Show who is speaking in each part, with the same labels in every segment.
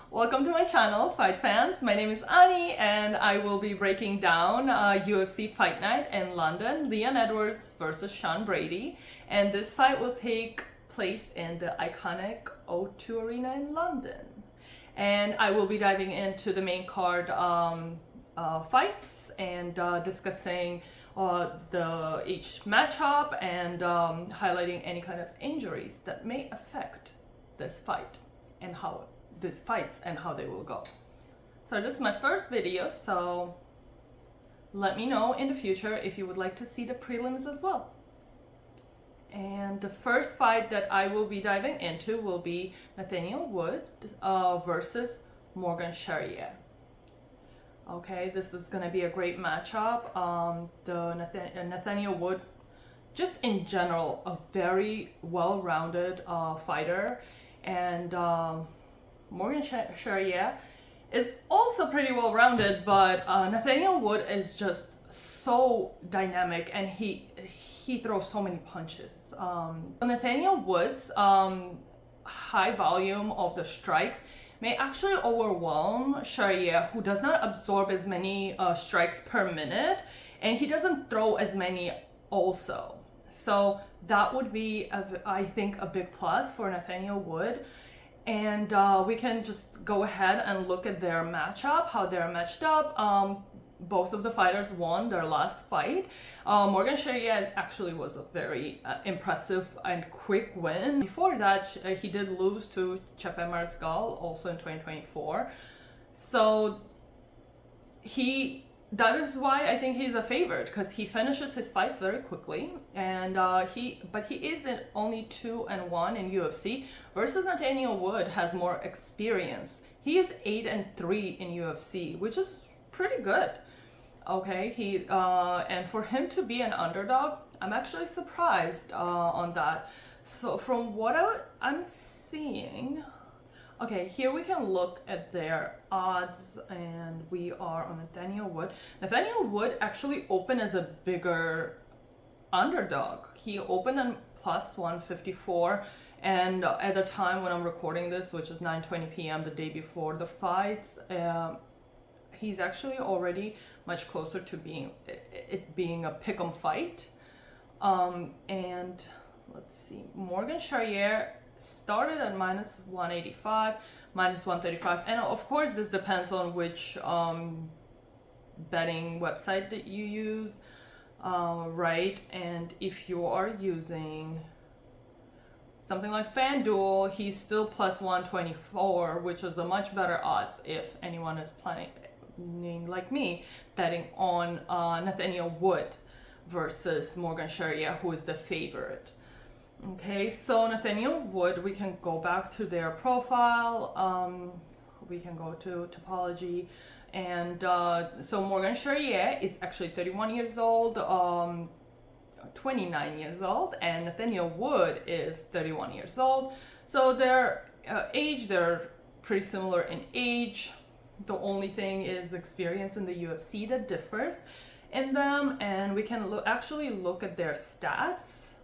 Speaker 1: Welcome to my channel, Fight Fans. My name is Ani and I will be breaking down UFC Fight Night in London, Leon Edwards versus Sean Brady. And this fight will take place in the iconic O2 Arena in London. And I will be diving into the main card fights and discussing each matchup and highlighting any kind of injuries that may affect this fight and how these fights and how they will go. So this is my first video, so let me know in the future if you would like to see the prelims as well. And the first fight that I will be diving into will be Nathaniel Wood versus Morgan Charrière. Okay, this is going to be a great matchup. Nathaniel Wood, just in general, a very well-rounded fighter, and Morgan Charrière is also pretty well-rounded, but Nathaniel Wood is just so dynamic and he throws so many punches. Nathaniel Wood's high volume of the strikes may actually overwhelm Charrière, who does not absorb as many strikes per minute, and he doesn't throw as many also. So that would be, I think, a big plus for Nathaniel Wood. And we can just go ahead and look at their matchup, how they're matched up. Both of the fighters won their last fight. Morgan Charrière actually was a very impressive and quick win. Before that, he did lose to Chepe Mariscal also in 2024. So that is why I think he's a favorite, because he finishes his fights very quickly, and he is in only 2-1 in UFC versus Nathaniel Wood has more experience. He is 8-3 in UFC, which is pretty good. Okay, and for him to be an underdog, I'm actually surprised on that. So from what I'm seeing. Okay, here we can look at their odds, and we are on Nathaniel Wood. Nathaniel Wood actually opened as a bigger underdog. He opened on plus 154, and at the time when I'm recording this, which is 9:20 p.m. the day before the fights, he's actually already much closer to it being a pick'em fight. And let's see, Morgan Charrière started at minus 185, minus 135, and of course this depends on which betting website that you use, right? And if you are using something like FanDuel, he's still plus 124, which is a much better odds if anyone is planning, like me, betting on Nathaniel Wood versus Morgan Charrière, who is the favorite. Okay, so Nathaniel Wood, we can go back to their profile, we can go to topology, and so Morgan Charrière is actually 31 years old, 29 years old, and Nathaniel Wood is 31 years old. So their age, they're pretty similar in age. The only thing is experience in the UFC that differs in them, and we can actually look at their stats.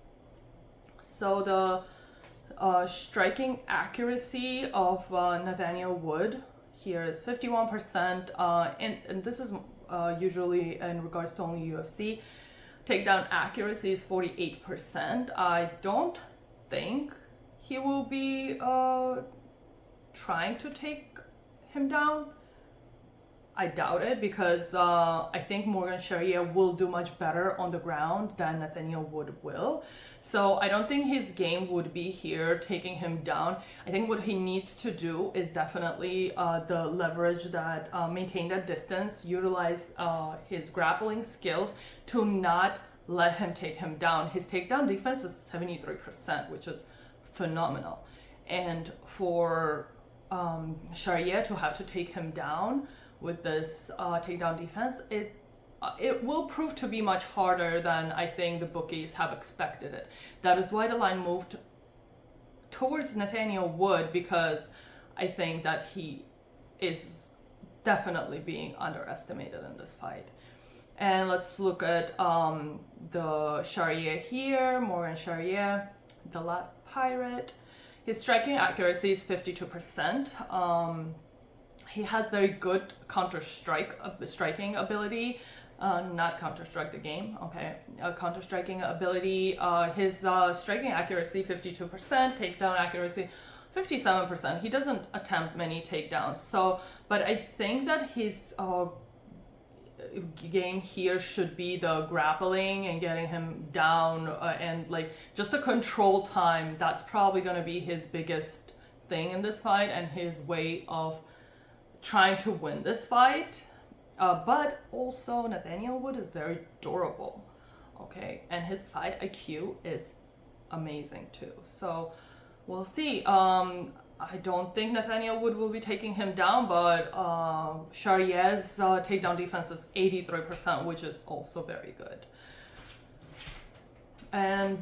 Speaker 1: So the striking accuracy of Nathaniel Wood here is 51%, and this is usually in regards to only UFC. Takedown accuracy is 48%. I don't think he will be trying to take him down. I doubt it, because I think Morgan Charrière will do much better on the ground than Nathaniel Wood will. So I don't think his game would be here taking him down. I think what he needs to do is definitely the leverage that maintain that distance, utilize his grappling skills to not let him take him down. His takedown defense is 73%, which is phenomenal. And for Charrière to have to take him down with this takedown defense, it will prove to be much harder than I think the bookies have expected it. That is why the line moved towards Nathaniel Wood, because I think that he is definitely being underestimated in this fight. And let's look at the Charrière here, Morgan Charrière, the last pirate. His striking accuracy is 52%. he has very good striking ability. Not counter-strike the game, okay. Counter-striking ability. His striking accuracy 52%, takedown accuracy 57%. He doesn't attempt many takedowns. So, but I think that his game here should be the grappling and getting him down and like just the control time. That's probably going to be his biggest thing in this fight and his way of trying to win this fight. But also Nathaniel Wood is very durable, okay, and his fight IQ is amazing too. So we'll see. I don't think Nathaniel Wood will be taking him down, but Charrière's takedown defense is 83%, which is also very good. And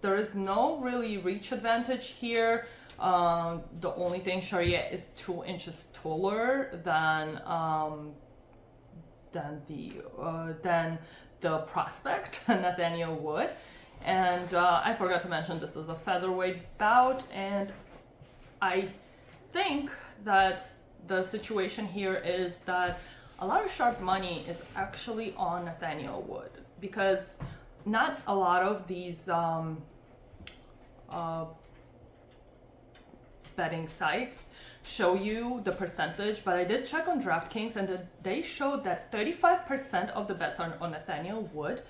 Speaker 1: there is no really reach advantage here. The only thing, Charrière is 2 inches taller than the prospect Nathaniel Wood. And I forgot to mention this is a featherweight bout, and I think that the situation here is that a lot of sharp money is actually on Nathaniel Wood, because not a lot of these betting sites show you the percentage, but I did check on DraftKings and they showed that 35% of the bets are on Nathaniel Wood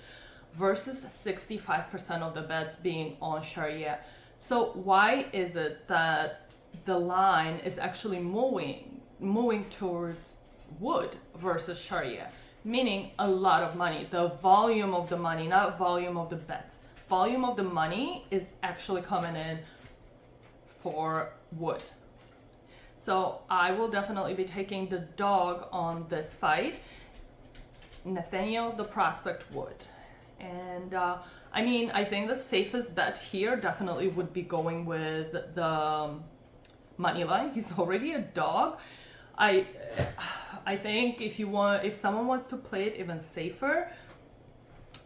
Speaker 1: versus 65% of the bets being on Charrière. So why is it that the line is actually moving towards Wood versus Charrière? Meaning a lot of money. The volume of the money, not volume of the bets. Volume of the money is actually coming in for Wood. So I will definitely be taking the dog on this fight. Nathaniel the prospect Wood. And I mean, I think the safest bet here definitely would be going with the money line. He's already a dog. I think if someone wants to play it even safer,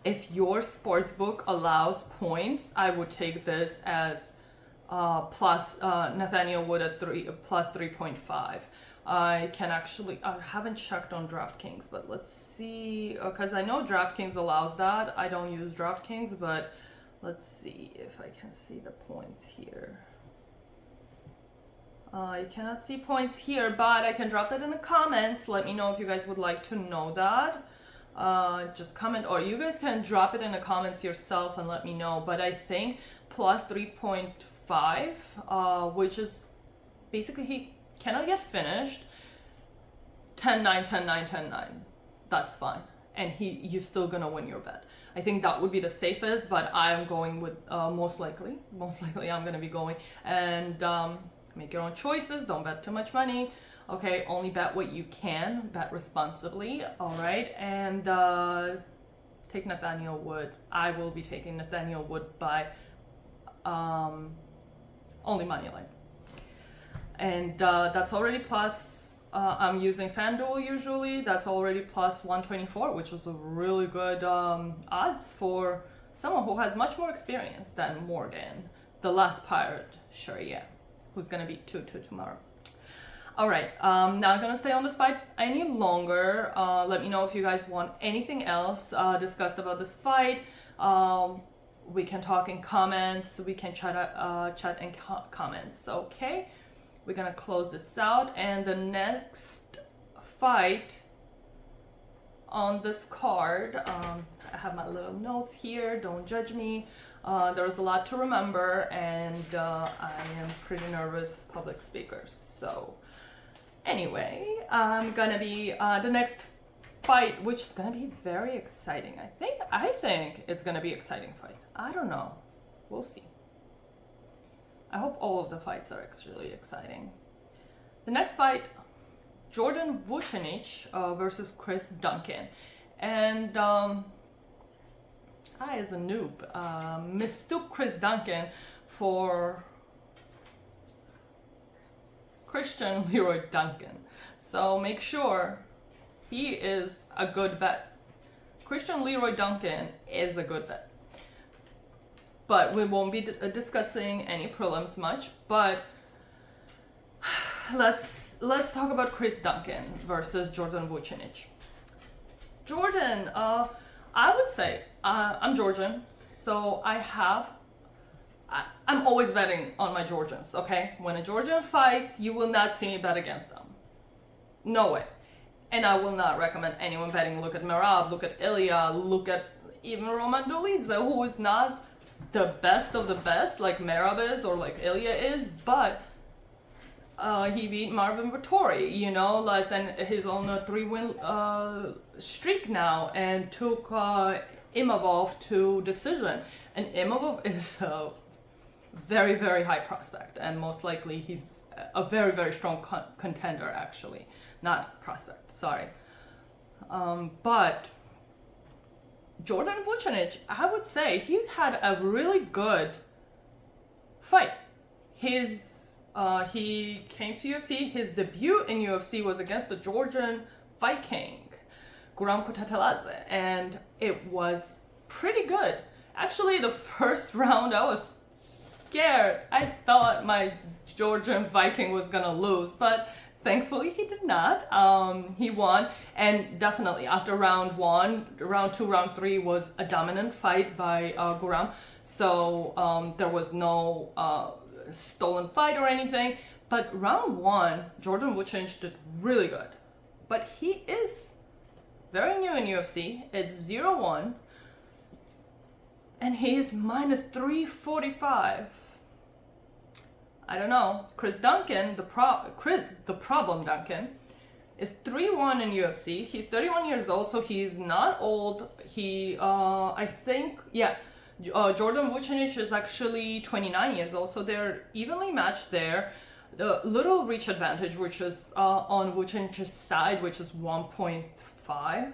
Speaker 1: if your sportsbook allows points, I would take this as plus Nathaniel Wood at plus 3.5. I haven't checked on DraftKings, but let's see, because I know DraftKings allows that. I don't use DraftKings, but let's see if I can see the points here. I cannot see points here, but I can drop that in the comments. Let me know if you guys would like to know that. Just comment, or you guys can drop it in the comments yourself and let me know. But I think plus 3.5, which is basically he cannot get finished. 10-9, 10-9, 10-9. That's fine. And you're still gonna win your bet. I think that would be the safest, but I'm going with most likely I'm gonna be going. And make your own choices. Don't bet too much money. Okay, only bet what you can. Bet responsibly. All right, and take Nathaniel Wood. I will be taking Nathaniel Wood by only money line. And that's already plus, I'm using FanDuel usually, that's already plus 124, which is a really good odds for someone who has much more experience than Morgan, the last pirate, Charrière, who's gonna beat 2-2 tomorrow. All right, not gonna stay on this fight any longer. Let me know if you guys want anything else discussed about this fight. We can talk in comments, we can chat in comments, okay? We're gonna close this out, and the next fight on this card, I have my little notes here, don't judge me. There's a lot to remember, and I am pretty nervous public speaker. So anyway, I'm gonna be the next fight, which is gonna be very exciting. I think it's gonna be exciting fight. I don't know, we'll see. I hope all of the fights are actually exciting. The next fight, Jordan Vucenic versus Chris Duncan. And I, as a noob, mistook Chris Duncan for Christian Leroy Duncan. So make sure he is a good bet. Christian Leroy Duncan is a good bet. But we won't be discussing any prelims much, but let's talk about Chris Duncan versus Jordan Vucenic. Jordan, I would say I'm Georgian, so I'm always betting on my Georgians. Okay, when a Georgian fights, you will not see me bet against them. No way. And I will not recommend anyone betting. Look at Merab, look at Ilya, look at even Roman Dolidze, who is not the best of the best like Merab is or like Ilya is, but he beat Marvin Vettori, you know, less than his own 3-win streak now, and took Imavov to decision. And Imavov is a very, very high prospect, and most likely he's a very, very strong contender, actually. Not prospect, sorry. But Jordan Vucenic, I would say he had a really good fight. He came to UFC. His debut in UFC was against the Georgian Viking, Guram Kutateladze, and it was pretty good. Actually, the first round I was scared. I thought my Georgian Viking was gonna lose, but thankfully he did not. He won, and definitely after round 1, round 2, round 3 was a dominant fight by Guram. So there was no stolen fight or anything. But round 1, Jordan Vucenic did really good. But he is very new in UFC. It's 0-1, and he is minus 345. I don't know. Chris Duncan, the problem Duncan, is 3-1 in UFC. He's 31 years old, so he's not old. I think, Jordan Vucenic is actually 29 years old, so they're evenly matched there. The little reach advantage, which is on Vucenic's side, which is 1.5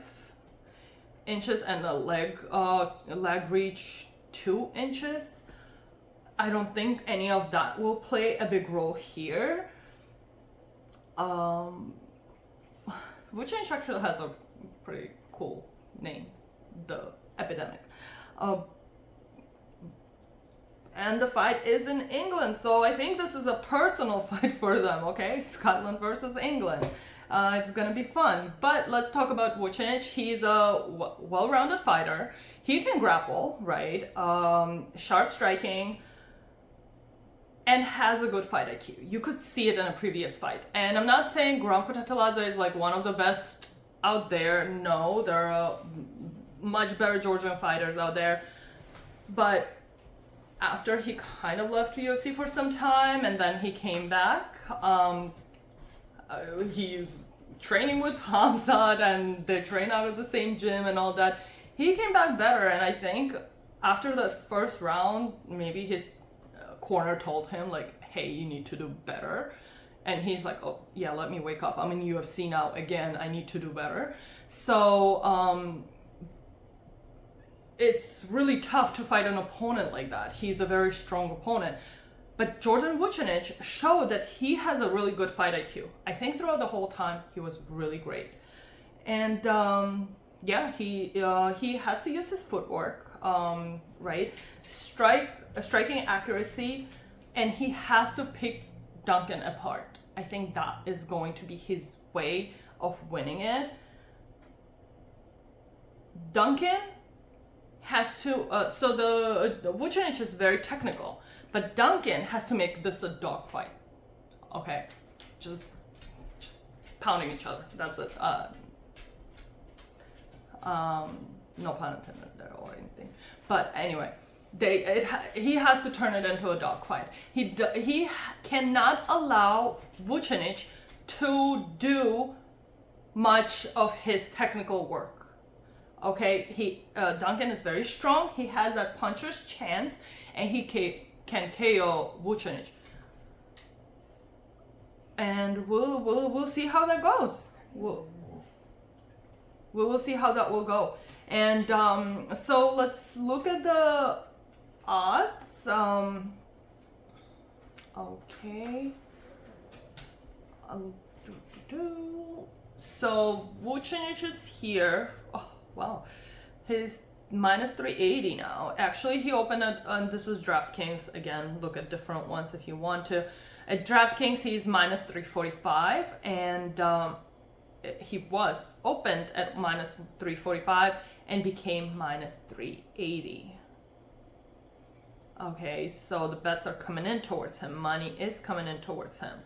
Speaker 1: inches, and the leg reach 2 inches. I don't think any of that will play a big role here. Vucenic actually has a pretty cool name, the Epidemic. And the fight is in England, so I think this is a personal fight for them, okay? Scotland versus England. It's gonna be fun. But let's talk about Vucenic. He's a well-rounded fighter. He can grapple, right? Sharp striking, and has a good fight IQ. You could see it in a previous fight. And I'm not saying Guram Kutateladze is like one of the best out there. No, there are much better Georgian fighters out there. But after he kind of left UFC for some time and then he came back, he's training with Hamzat and they train out of the same gym and all that. He came back better, and I think after the first round, maybe his corner told him like, hey, you need to do better, and he's like, oh yeah, let me wake up, I'm in UFC now again, I need to do better. So it's really tough to fight an opponent like that. He's a very strong opponent, but Jordan Vucenic showed that he has a really good fight IQ. I think throughout the whole time he was really great, and he has to use his footwork, right, striking accuracy, and he has to pick Duncan apart. I think that is going to be his way of winning it. Duncan has to, so the Vucenic is very technical, but Duncan has to make this a dogfight. Okay, just pounding each other. That's it. No pun intended there or anything. But anyway, he has to turn it into a dogfight. He cannot allow Vucenic to do much of his technical work. Okay, Duncan is very strong. He has that puncher's chance, and he can KO Vucenic. And we'll see how that goes. We will see how that will go. And so let's look at the odds. Okay. So Vucenic is here. Oh wow, he's minus 380 now. Actually, he opened it, and this is DraftKings again. Look at different ones if you want to. At DraftKings, he's minus 345, and he was opened at minus 345 and became minus 380. Okay, so the bets are coming in towards him. Money is coming in towards him.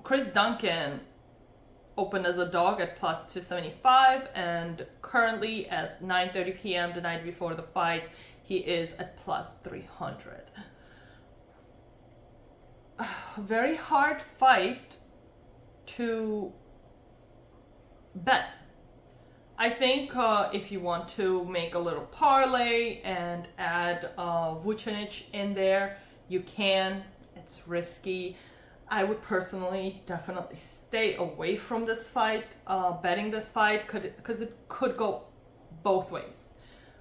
Speaker 1: Chris Duncan opened as a dog at plus 275, and currently at 9:30 p.m. the night before the fights, he is at plus 300. Very hard fight to bet. I think if you want to make a little parlay and add Vucenic in there, you can. It's risky. I would personally definitely stay away from this fight, betting this fight, because it could go both ways.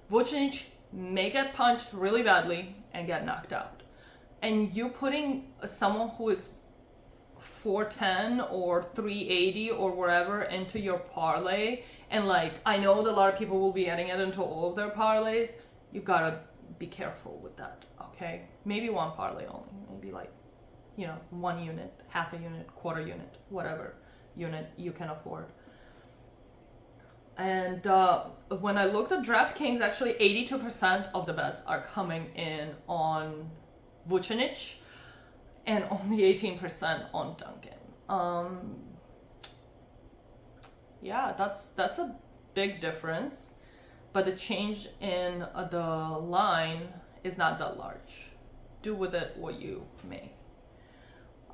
Speaker 1: Vucenic may get punched really badly and get knocked out. And you putting someone who is 410 or 380 or whatever into your parlay, and like, I know that a lot of people will be adding it into all of their parlays, you gotta be careful with that, okay? Maybe one parlay only, maybe like, 1 unit, half a unit, quarter unit, whatever unit you can afford. And when I looked at DraftKings, actually 82% of the bets are coming in on Vucenic and only 18% on Duncan. Yeah, that's a big difference, but the change in the line is not that large. Do with it what you may.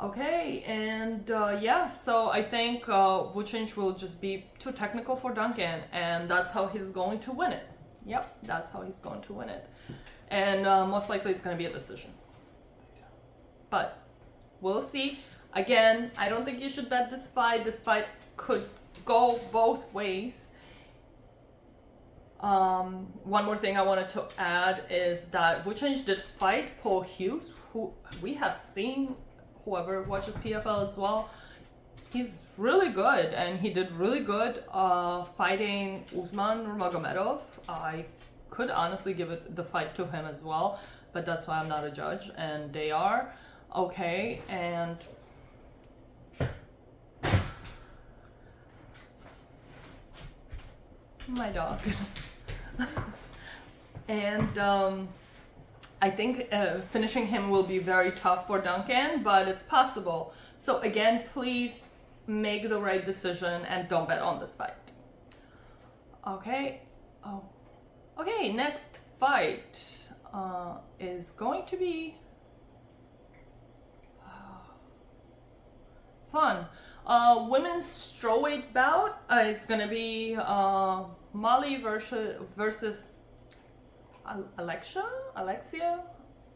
Speaker 1: Okay, and yeah, so I think Vucenic will just be too technical for Duncan, and that's how he's going to win it. Yep, that's how he's going to win it. And most likely it's going to be a decision. But we'll see. Again, I don't think you should bet this fight. This fight could go both ways. One more thing I wanted to add is that Vucenic did fight Paul Hughes, who we have seen, whoever watches PFL as well, he's really good, and he did really good fighting Usman Nurmagomedov. I could honestly give it the fight to him as well, but that's why I'm not a judge, and they are. Okay, and my dog. And I think finishing him will be very tough for Duncan, but it's possible. So again, please make the right decision and don't bet on this fight. Okay. Oh. Okay, next fight is going to be fun. Women's strawweight bout. It's gonna be Molly versus Alexia.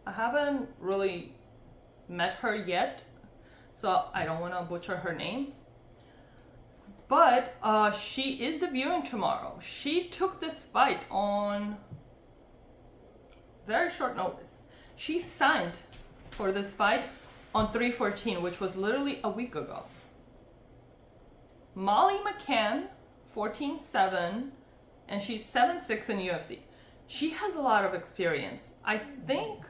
Speaker 1: I haven't really met her yet, so I don't want to butcher her name. But she is debuting tomorrow. She took this fight on very short notice. She signed for this fight on 3/14, which was literally a week ago. Molly McCann, 14-7, and she's 7-6 in UFC. She has a lot of experience. I think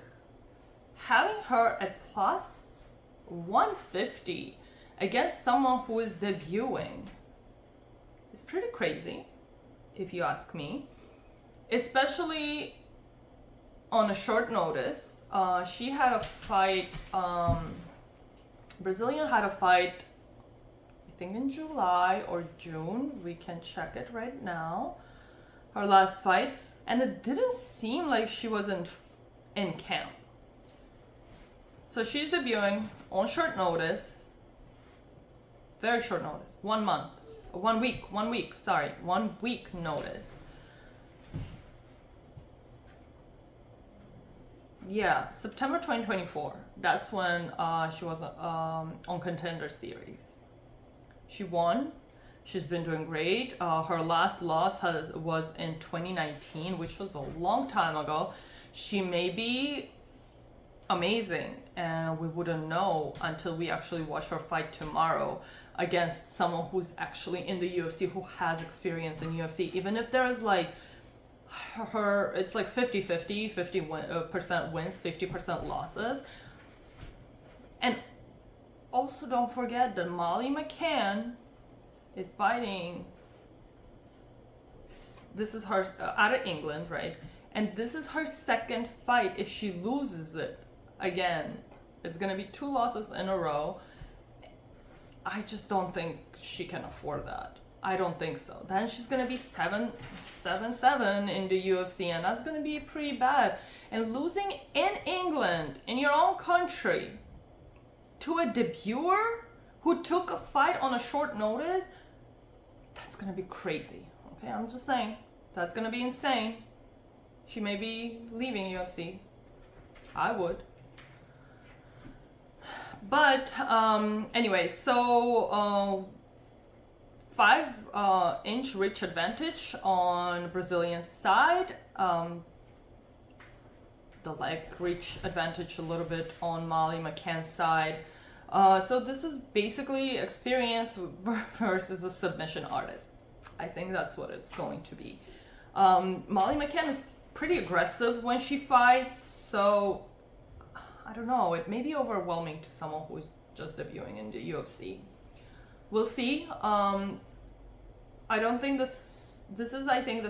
Speaker 1: having her at plus 150 against someone who is debuting is pretty crazy, if you ask me. Especially on a short notice. She had a fight, Brazilian had a fight, I think in July or June. We can check it right now. Her last fight. And it didn't seem like she was in camp. So she's debuting on short notice. Very short notice. 1 week notice. Yeah, September 2024. That's when she was on Contender Series. She won. She's been doing great. Her last loss was in 2019, which was a long time ago. She may be amazing, and we wouldn't know until we actually watch her fight tomorrow against someone who's actually in the UFC, who has experience in UFC. Even if there's like it's like 50-50, 50% wins, 50% losses. And also don't forget that Molly McCann is fighting. This is her out of England, right? And this is her second fight. If she loses it again, it's gonna be 2 losses in a row. I just don't think she can afford that. I don't think so. Then she's gonna be 7-7 in the UFC, and that's gonna be pretty bad. And losing in England, in your own country, to a debuter who took a fight on a short notice, that's gonna be crazy. Okay, I'm just saying, that's gonna be insane. She may be leaving UFC. I would. But anyway, so 5-inch reach advantage on Brazilian side. The leg reach advantage a little bit on Molly McCann's side. So this is basically experience versus a submission artist. I think that's what it's going to be. Molly McCann is pretty aggressive when she fights, so I don't know, it may be overwhelming to someone who's just debuting in the UFC. We'll see. I don't think this is, I think,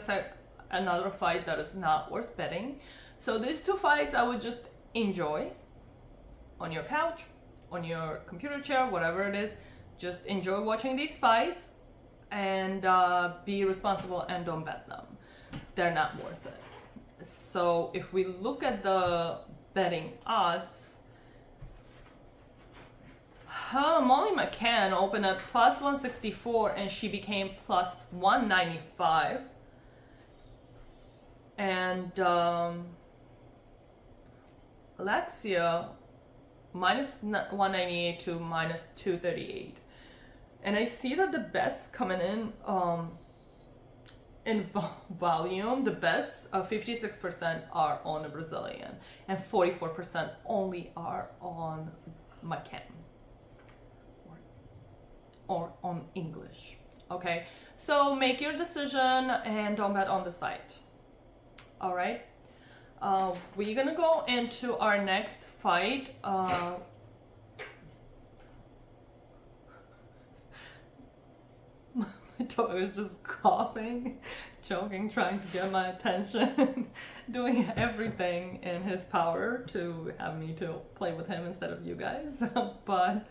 Speaker 1: another fight that is not worth betting. So these 2 fights I would just enjoy on your couch, on your computer chair, whatever it is. Just enjoy watching these fights and be responsible and don't bet them. They're not worth it. So if we look at the betting odds, Molly McCann opened at plus 164 and she became plus 195. And Alexia minus 198 to minus 238. And I see that the bets coming in volume, the bets of 56% are on the Brazilian and 44% only are on McCann or on English. Okay, so make your decision and don't bet on this fight. All right, we're gonna go into our next fight. My dog is just coughing, joking, trying to get my attention, doing everything in his power to have me to play with him instead of you guys. But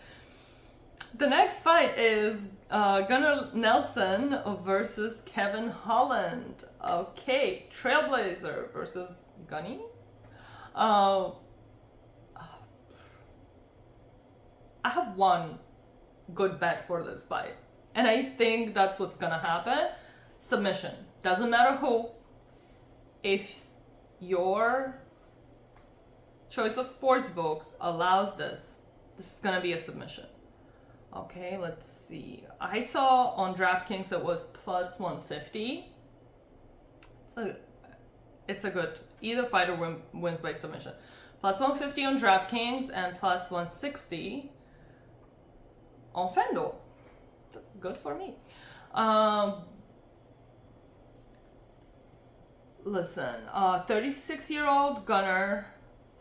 Speaker 1: the next fight is Gunnar Nelson versus Kevin Holland. Okay, Trailblazer versus Gunny. I have one good bet for this fight. And I think that's what's gonna happen. Submission. Doesn't matter who. If your choice of sports books allows this is gonna be a submission. Okay, let's see. I saw on DraftKings it was plus 150. It's a good, either fighter wins by submission. Plus 150 on DraftKings and plus 160 on FanDuel. That's good for me. Listen, 36-year-old Gunnar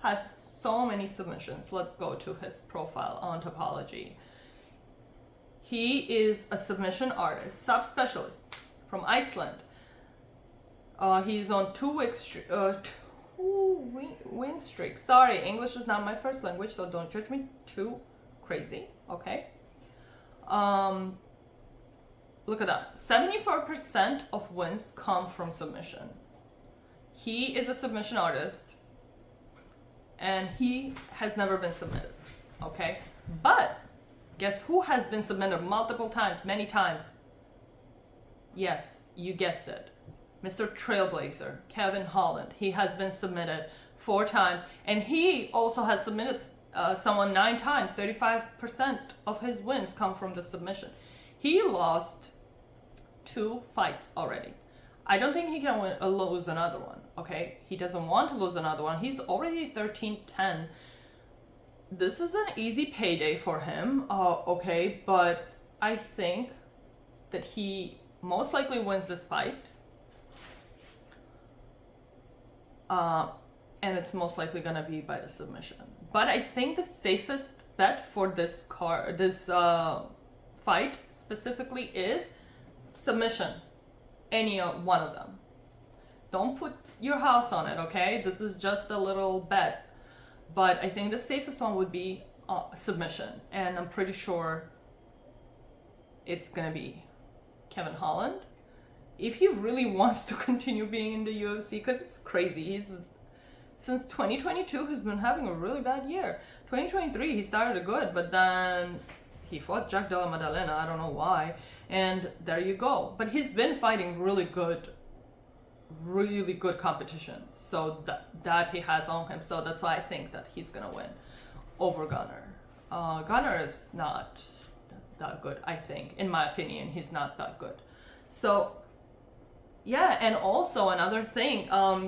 Speaker 1: has so many submissions. Let's go to his profile on Topology. He is a submission artist, subspecialist from Iceland. He's on 2 win streaks. Sorry, English is not my first language, so don't judge me too crazy, okay? Look at that. 74% of wins come from submission. He is a submission artist, and he has never been submitted, okay? But guess who has been submitted multiple times, many times? Yes, you guessed it. Mr. Trailblazer, Kevin Holland. He has been submitted 4 times, and he also has submitted someone 9 times. 35% of his wins come from the submission. He lost 2 fights already. I don't think he can lose another one, okay? He doesn't want to lose another one. He's already 13-10. This is an easy payday for him, okay? But I think that he most likely wins this fight. And it's most likely gonna be by the submission. But I think the safest bet for this fight specifically is submission. Any one of them. Don't put your house on it, okay? This is just a little bet. But I think the safest one would be submission. And I'm pretty sure it's gonna be Kevin Holland. If he really wants to continue being in the UFC, because it's crazy. Since 2022, he's been having a really bad year. 2023, he started good, but then he fought Jack Della Maddalena. I don't know why. And there you go. But he's been fighting really good competition. So that he has on him. So that's why I think that he's gonna win over Gunnar. Gunnar is not that good, I think. In my opinion, he's not that good. So yeah, and also another thing,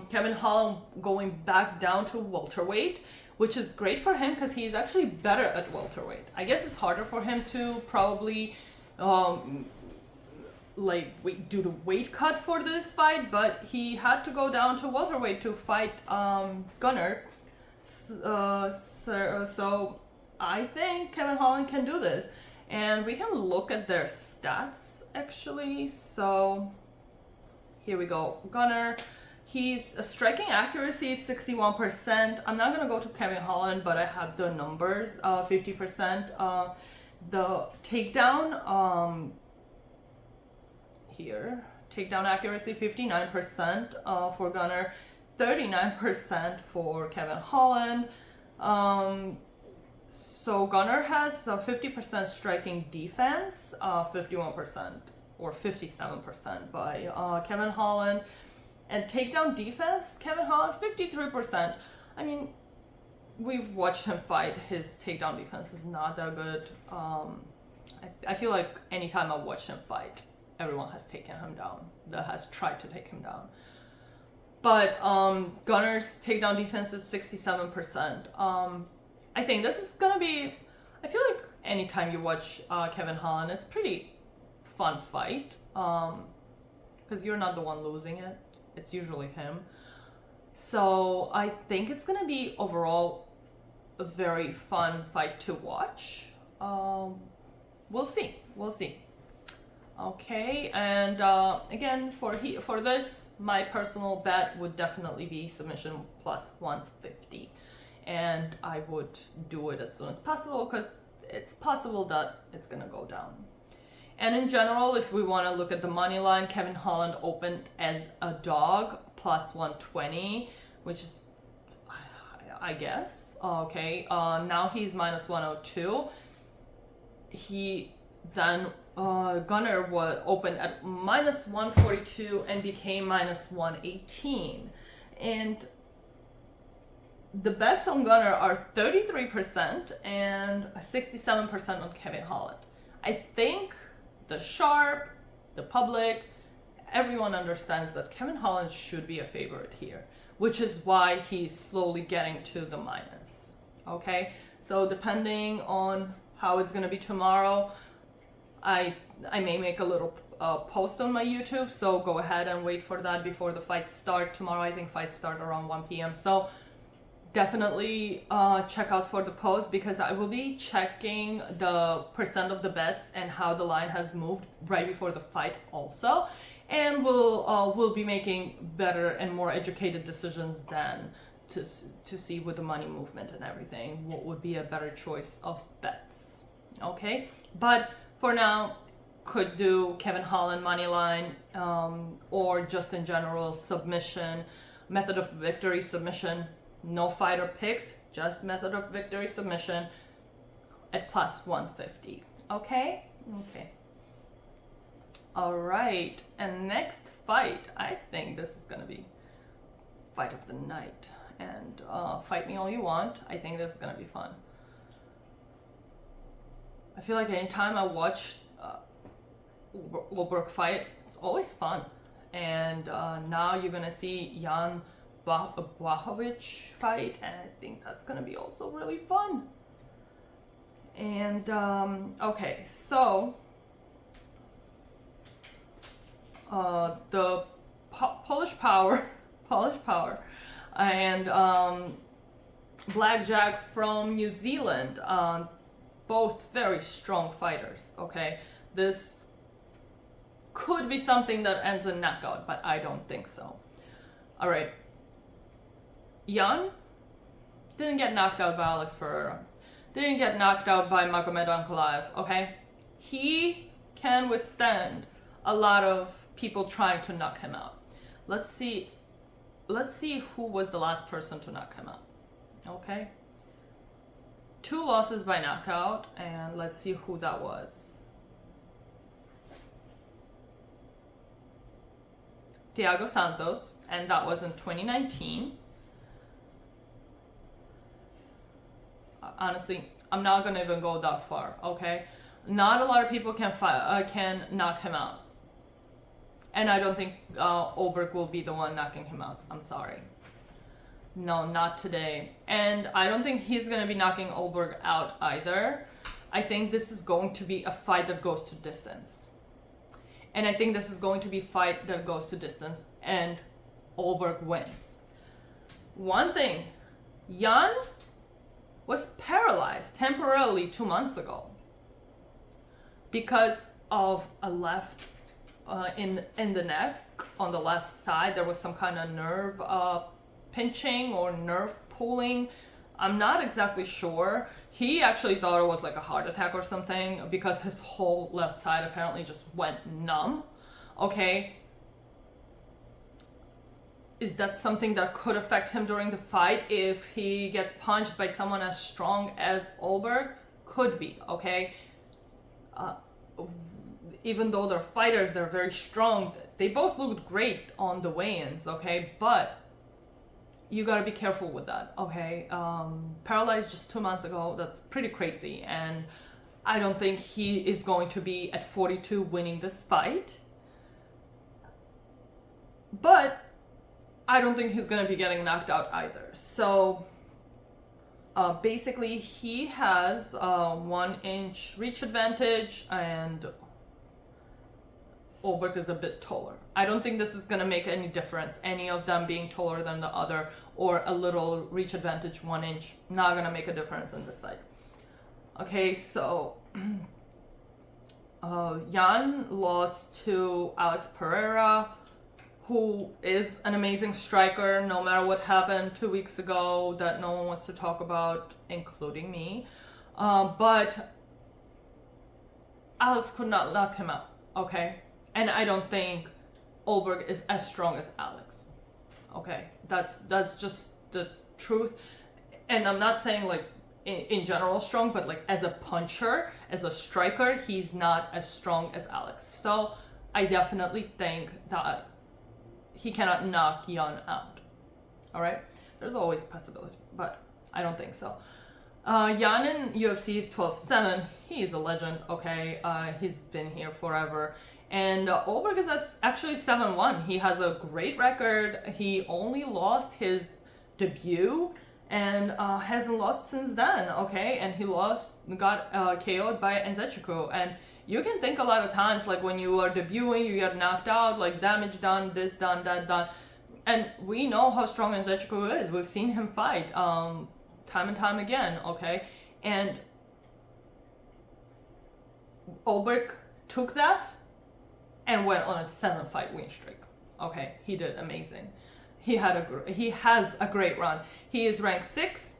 Speaker 1: Kevin Holland going back down to welterweight, which is great for him because he's actually better at welterweight. I guess it's harder for him to probably do the weight cut for this fight, but he had to go down to welterweight to fight Gunnar. So I think Kevin Holland can do this, and we can look at their stats actually. So here we go. Gunnar, he's striking accuracy is 61%. I'm not gonna go to Kevin Holland, but I have the numbers. 50%. The takedown here, takedown accuracy 59% for Gunnar, 39% for Kevin Holland. So Gunnar has a 50% striking defense, 51% or 57% by Kevin Holland. And takedown defense, Kevin Holland, 53%. I mean, we've watched him fight. His takedown defense is not that good. I feel like anytime I've watched him fight, everyone has taken him down, that has tried to take him down. But Gunnar's takedown defense is 67%. I think this is gonna be, I feel like anytime you watch Kevin Holland, it's pretty fun fight. Because you're not the one losing it. It's usually him. So I think it's gonna be overall a very fun fight to watch. We'll see. Okay, and again, for this, my personal bet would definitely be submission plus 150. And I would do it as soon as possible because it's possible that it's gonna go down. And in general, if we want to look at the money line, Kevin Holland opened as a dog plus 120, which is, I guess, okay. Now he's minus 102. Gunnar was opened at minus 142 and became minus 118. And the bets on Gunnar are 33% and 67% on Kevin Holland. I think the sharp, the public, everyone understands that Kevin Holland should be a favorite here, which is why he's slowly getting to the minus. Okay, so depending on how it's gonna be tomorrow, I may make a little post on my YouTube, so go ahead and wait for that before the fights start. Tomorrow I think fights start around 1 p.m. So definitely check out for the post because I will be checking the percent of the bets and how the line has moved right before the fight also, and we'll be making better and more educated decisions then to see with the money movement and everything what would be a better choice of bets. Okay, but for now could do Kevin Holland money line or just in general submission, method of victory submission. No fighter picked, just method of victory submission at plus 150. Okay? Okay. All right. And next fight, I think this is going to be fight of the night. And fight me all you want. I think this is going to be fun. I feel like anytime I watch Ulberg fight, it's always fun. And now you're going to see Jan Błachowicz fight, and I think that's gonna be also really fun. And okay, so the Polish Power, and Blackjack from New Zealand. both very strong fighters, okay? This could be something that ends in knockout, but I don't think so. All right. Jan didn't get knocked out by Alex Pereira. Didn't get knocked out by Magomed Ankalaev, okay? He can withstand a lot of people trying to knock him out. Let's see who was the last person to knock him out, okay? 2 losses by knockout, and let's see who that was. Thiago Santos, and that was in 2019. Honestly, I'm not gonna even go that far, okay? Not a lot of people can knock him out. And I don't think Ulberg will be the one knocking him out. I'm sorry. No, not today. And I don't think he's going to be knocking Ulberg out either. I think this is going to be a fight that goes to distance. And I think this is going to be a fight that goes to distance and Ulberg wins. One thing, Jan was paralyzed temporarily 2 months ago because of a left in the neck on the left side. There was some kind of nerve pinching or nerve pulling. I'm not exactly sure. He actually thought it was like a heart attack or something because his whole left side apparently just went numb. Okay. Is that something that could affect him during the fight if he gets punched by someone as strong as Ulberg? Could be, okay? Even though they're fighters, they're very strong. They both looked great on the weigh-ins, okay? But you gotta be careful with that, okay? Paralyzed just 2 months ago, that's pretty crazy. And I don't think he is going to be at 42 winning this fight. But I don't think he's gonna be getting knocked out either. So basically he has a 1-inch reach advantage and Ulberg is a bit taller. I don't think this is going to make any difference, any of them being taller than the other or a little reach advantage 1 inch. Not going to make a difference in this fight. Okay, so Jan lost to Alex Pereira, who is an amazing striker no matter what happened 2 weeks ago that no one wants to talk about, including me. But Alex could not knock him out, okay? And I don't think Ulberg is as strong as Alex. Okay, that's just the truth. And I'm not saying like in general strong, but like as a puncher, as a striker, he's not as strong as Alex. So I definitely think that he cannot knock Jan out. All right, there's always a possibility, but I don't think so. Jan in UFC is 12-7. He is a legend, okay? He's been here forever. And Ulberg is actually 7-1. He has a great record. He only lost his debut and hasn't lost since then, okay? And he got KO'd by Nzechukwu. And you can think a lot of times, like when you are debuting, you get knocked out, like damage done, this done, that done. And we know how strong Nzechukwu is. We've seen him fight time and time again, okay? And Ulberg took that and went on a 7-fight win streak. Okay, he did amazing. He has a great run. He is ranked 6.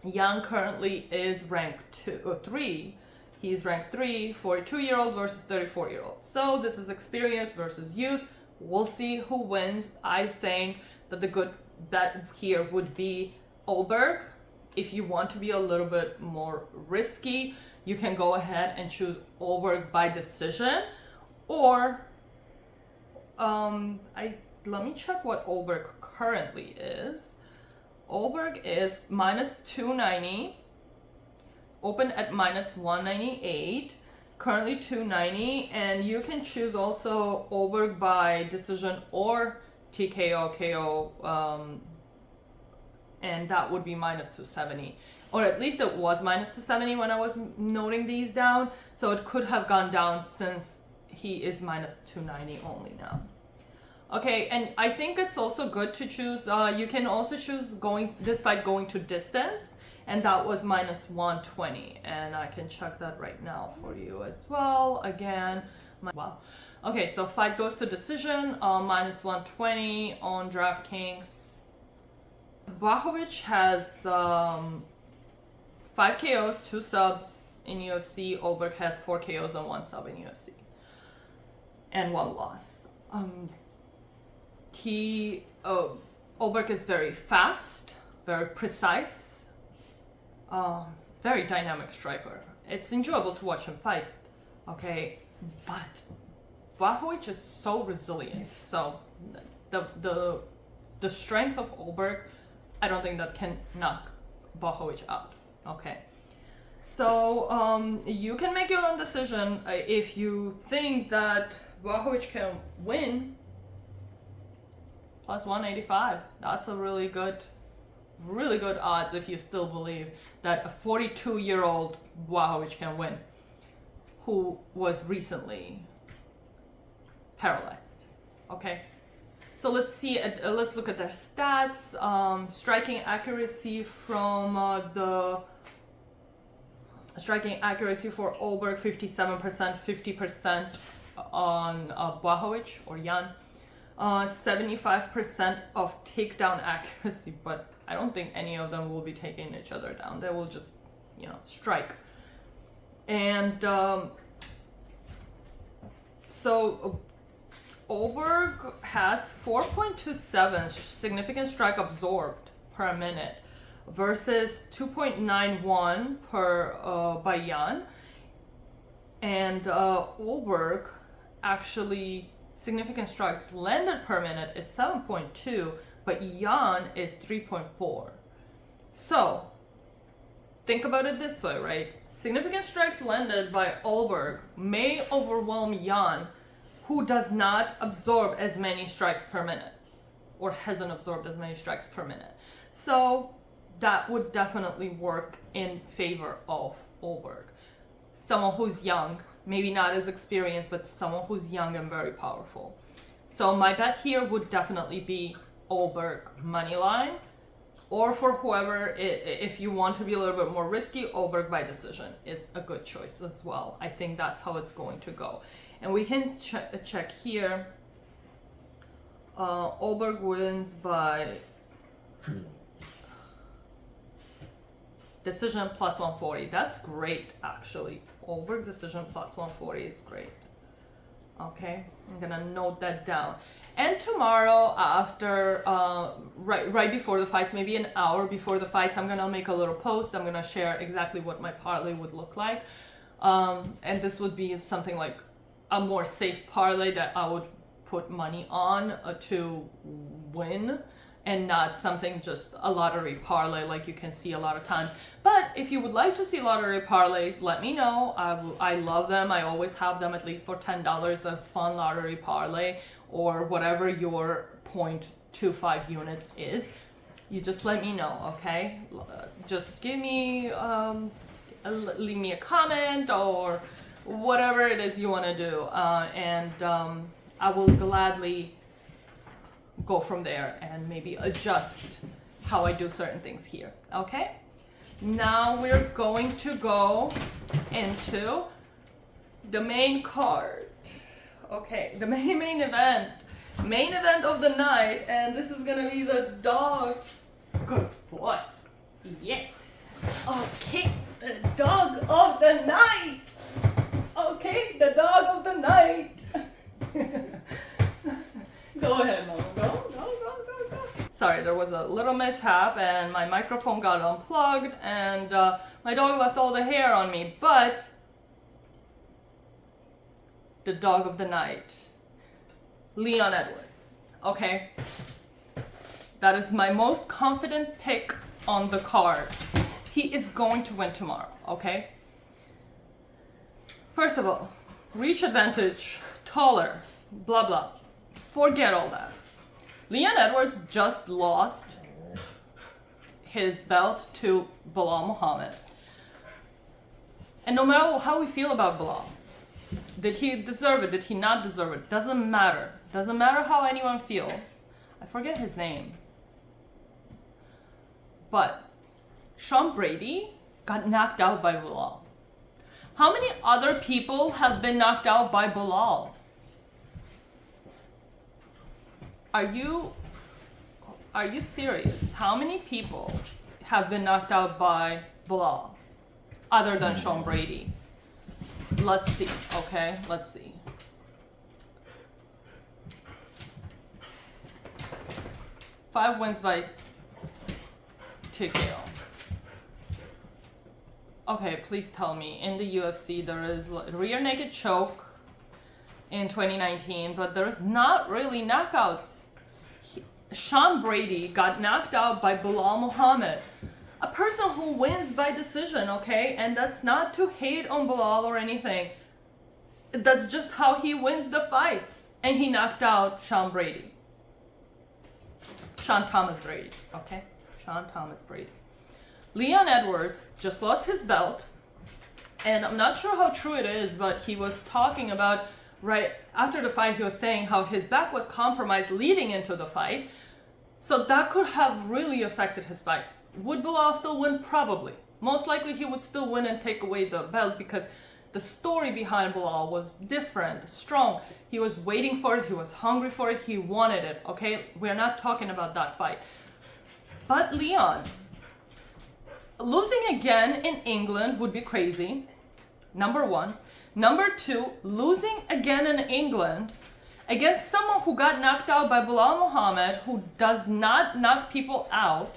Speaker 1: Jan currently is ranked 3. He's ranked 3, 42-year-old versus 34-year-old. So this is experience versus youth. We'll see who wins. I think that the good bet here would be Ulberg. If you want to be a little bit more risky, you can go ahead and choose Ulberg by decision. Or, let me check what Ulberg currently is. Ulberg is minus 290, open at minus 198, currently 290, and you can choose also Ulberg by decision or TKO, KO, and that would be minus 270. Or at least it was minus 270 when I was noting these down, so it could have gone down since he is minus 290 only now. Okay, and I think it's also good to choose, you can also choose this fight going to distance, and that was minus 120, and I can check that right now for you as well. Again, wow. Okay, so fight goes to decision, minus 120 on DraftKings. Błachowicz has 5 KOs, 2 subs in UFC. Ulberg has 4 KOs and 1 sub in UFC. And 1 loss. Ulberg is very fast, very precise, very dynamic striker. It's enjoyable to watch him fight, okay? But Błachowicz is so resilient. So the strength of Ulberg, I don't think that can knock Błachowicz out, okay? So you can make your own decision. If you think that Błachowicz can win, plus 185. That's a really good odds if you still believe that a 42-year-old Błachowicz can win, who was recently paralyzed. Okay, so let's look at their stats. Striking accuracy from striking accuracy for Ulberg 57%, 50% on Błachowicz or Jan. 75% of takedown accuracy, but I don't think any of them will be taking each other down. They will just, strike. And so Ulberg has 4.27 significant strike absorbed per minute versus 2.91 per by Jan. And Ulberg actually significant strikes landed per minute is 7.2, but Jan is 3.4. So think about it this way, right? Significant strikes landed by Ulberg may overwhelm Jan, who does not absorb as many strikes per minute, or hasn't absorbed as many strikes per minute. So that would definitely work in favor of Ulberg. Someone who's young, maybe not as experienced, but someone who's young and very powerful. So my bet here would definitely be Ulberg money line, or for whoever, if you want to be a little bit more risky, Ulberg by decision is a good choice as well. I think that's how it's going to go. And we can check here. Ulberg wins by decision plus 140. That's great, actually. Ulberg decision plus 140 is great. Okay, I'm gonna note that down. And tomorrow, after right before the fights, maybe an hour before the fights, I'm gonna make a little post. I'm gonna share exactly what my parlay would look like, and this would be something like a more safe parlay that I would put money on to win, and not something just a lottery parlay like you can see a lot of times. But if you would like to see lottery parlays, let me know. I love them. I always have them at least for $10, a fun lottery parlay, or whatever your 0.25 units is. You just let me know, okay? Just give me, leave me a comment or whatever it is you want to do, and I will gladly go from there and maybe adjust how I do certain things here, okay? Now we're going to go into the main card. Okay, the main event of the night, and this is gonna be the dog. Good boy. Yeah. Okay, the dog of the night. Okay, the dog of the night. Go ahead, Mama. Go. Sorry, there was a little mishap and my microphone got unplugged and my dog left all the hair on me, but the dog of the night, Leon Edwards, okay? That is my most confident pick on the card. He is going to win tomorrow, okay? First of all, reach advantage, taller, blah, blah. Forget all that. Leon Edwards just lost his belt to Belal Muhammad. And no matter how we feel about Belal, did he deserve it? Did he not deserve it? Doesn't matter. Doesn't matter how anyone feels. I forget his name. But Sean Brady got knocked out by Bilal. How many other people have been knocked out by Bilal? Are you serious? How many people have been knocked out by Bilal other than Sean Brady? Let's see, okay? Let's see. Five wins by TKO. Okay, please tell me, in the UFC there is rear naked choke in 2019, but there's not really knockouts. Sean Brady got knocked out by Bilal Muhammad, a person who wins by decision, okay? And that's not to hate on Bilal or anything. That's just how he wins the fights. And he knocked out Sean Brady. Sean Thomas Brady, okay? Sean Thomas Brady. Leon Edwards just lost his belt, and I'm not sure how true it is, but he was talking about, right after the fight, he was saying how his back was compromised leading into the fight, so that could have really affected his fight. Would Bilal still win? Probably. Most likely he would still win and take away the belt because the story behind Bilal was different, strong. He was waiting for it, he was hungry for it, he wanted it, okay? We're not talking about that fight. But Leon, losing again in England would be crazy, number one. Number two, losing again in England against someone who got knocked out by Bilal Muhammad, who does not knock people out.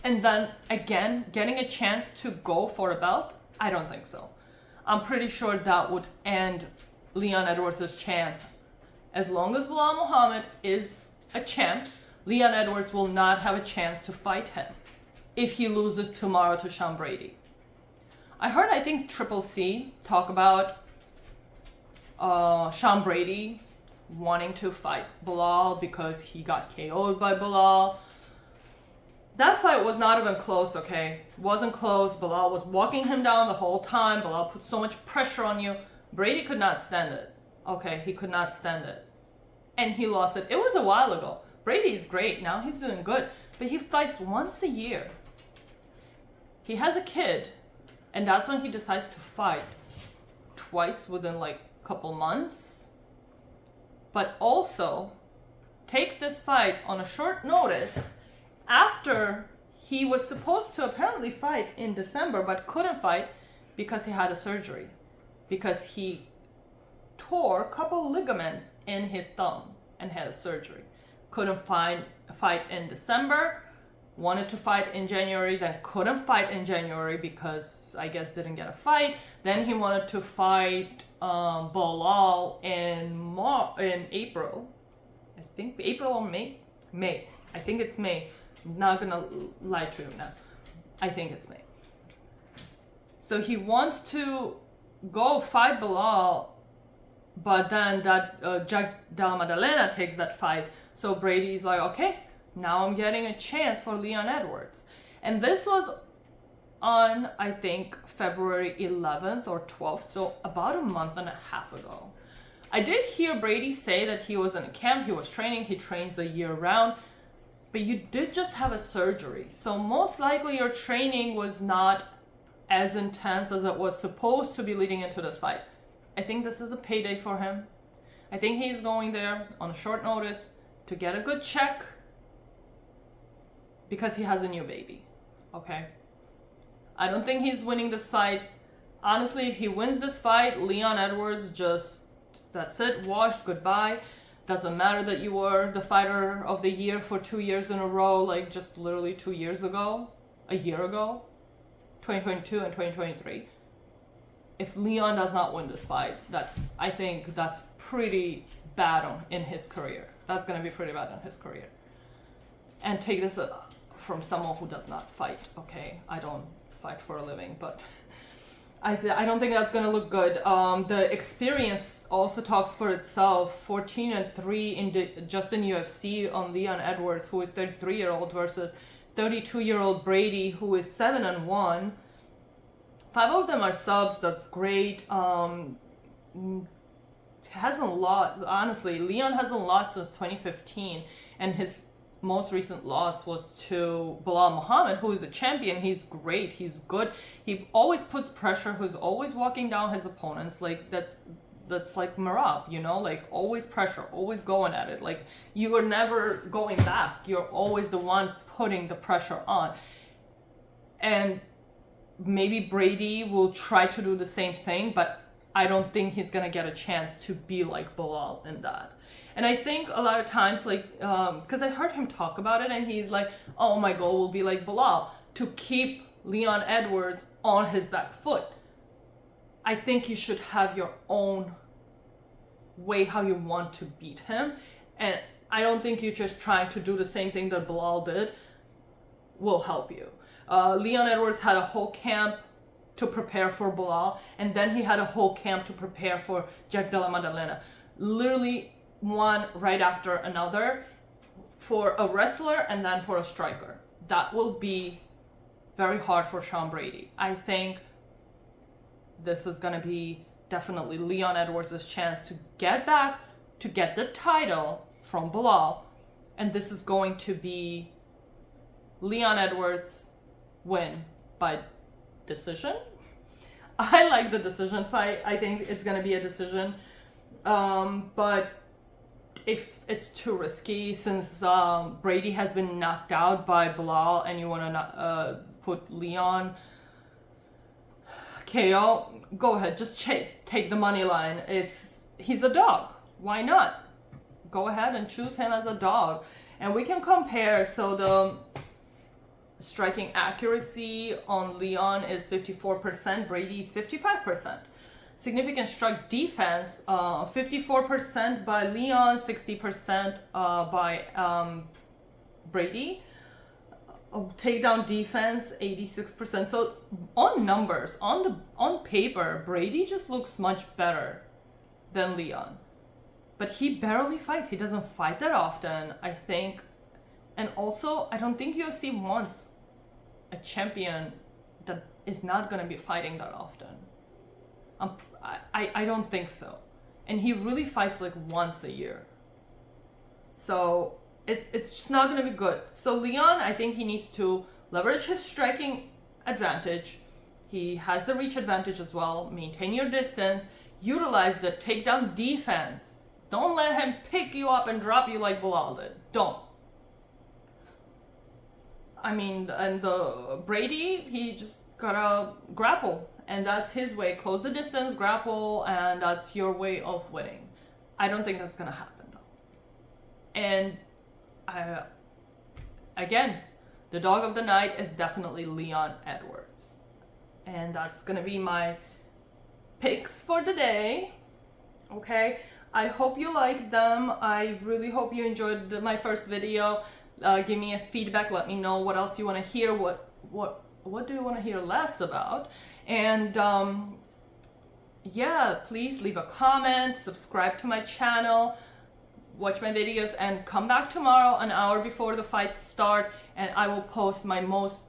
Speaker 1: And then again, getting a chance to go for a belt? I don't think so. I'm pretty sure that would end Leon Edwards' chance. As long as Bilal Muhammad is a champ, Leon Edwards will not have a chance to fight him if he loses tomorrow to Sean Brady. I heard, I think, Triple C talk about Sean Brady wanting to fight Bilal because he got KO'd by Bilal. That fight was not even close, okay? Wasn't close. Bilal was walking him down the whole time. Bilal put so much pressure on you. Brady could not stand it. Okay, he could not stand it. And he lost it. It was a while ago. Brady is great. Now he's doing good. But he fights once a year. He has a kid. And that's when he decides to fight. Twice within like a couple months. But also takes this fight on a short notice after he was supposed to apparently fight in December but couldn't fight because he had a surgery. Because he tore a couple ligaments in his thumb and had a surgery. Couldn't fight in December, wanted to fight in January, then couldn't fight in January because I guess didn't get a fight. Then he wanted to fight Bilal in April. I think April or May? May. I think it's May. I'm not gonna lie to you now. I think it's May. So he wants to go fight Bilal, but then that Jack Della Maddalena takes that fight. So Brady's like, okay, now I'm getting a chance for Leon Edwards. And this was on, I think, February 11th or 12th, so about a month and a half ago. I did hear Brady say that he was in a camp, he was training, he trains the year round, but you did just have a surgery. So most likely your training was not as intense as it was supposed to be leading into this fight. I think this is a payday for him. I think he's going there on short notice to get a good check because he has a new baby, okay? I don't think he's winning this fight. Honestly, if he wins this fight, Leon Edwards just, that's it, washed, goodbye. Doesn't matter that you were the fighter of the year for 2 years in a row, like just literally 2 years ago, a year ago, 2022 and 2023. If Leon does not win this fight, I think that's pretty bad in his career. That's going to be pretty bad in his career. And take this from someone who does not fight, okay? I don't fight for a living, but I don't think that's going to look good. The experience also talks for itself. 14-3 just in UFC on Leon Edwards, who is 33-year-old versus 32-year-old Brady, who is 7-1. 5 of them are subs. That's great. Hasn't lost, honestly. Leon hasn't lost since 2015, and his most recent loss was to Belal Muhammad, who is a champion. He's great. He's good. He always puts pressure. Who's always walking down his opponents. Like that's like Marab, you know, like always pressure, always going at it. Like you are never going back. You're always the one putting the pressure on. And maybe Brady will try to do the same thing, but I don't think he's gonna get a chance to be like Belal in that. And I think a lot of times, like, because I heard him talk about it, and he's like, oh, my goal will be like Belal, to keep Leon Edwards on his back foot. I think you should have your own way how you want to beat him. And I don't think you just trying to do the same thing that Belal did will help you. Leon Edwards had a whole camp to prepare for Belal, and then he had a whole camp to prepare for Jack Della Maddalena. Literally one right after another for a wrestler and then for a striker. That will be very hard for Sean Brady. I think this is going to be definitely Leon Edwards' chance to get back, to get the title from Belal, and this is going to be Leon Edwards win by decision. I like the decision fight. I think it's going to be a decision, but if it's too risky, since Brady has been knocked out by Belal and you want to put Leon KO, go ahead, just take the money line. He's a dog. Why not? Go ahead and choose him as a dog. And we can compare. So the striking accuracy on Leon is 54%, Brady's 55%. Significant strike defense, 54% by Leon, 60% by Brady. Takedown defense, 86%. So on numbers, on paper, Brady just looks much better than Leon. But he barely fights. He doesn't fight that often, I think. And also, I don't think UFC wants a champion that is not going to be fighting that often. I don't think so. And he really fights like once a year. So it's just not going to be good. So Leon, I think he needs to leverage his striking advantage. He has the reach advantage as well. Maintain your distance. Utilize the takedown defense. Don't let him pick you up and drop you like Belal did. Don't. I mean, and the Brady, he just gotta grapple. And that's his way. Close the distance, grapple, and that's your way of winning. I don't think that's going to happen, though. And again, the dog of the night is definitely Leon Edwards. And that's going to be my picks for the day. Okay? I hope you liked them. I really hope you enjoyed my first video. Give me a feedback. Let me know what else you want to hear. What do you want to hear less about? And yeah, please leave a comment, subscribe to my channel, watch my videos, and come back tomorrow an hour before the fights start, and I will post my most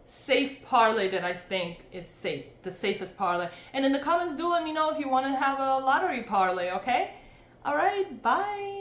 Speaker 1: safe parlay that I think is safe, the safest parlay. And in the comments, do let me know if you want to have a lottery parlay, okay? All right, bye.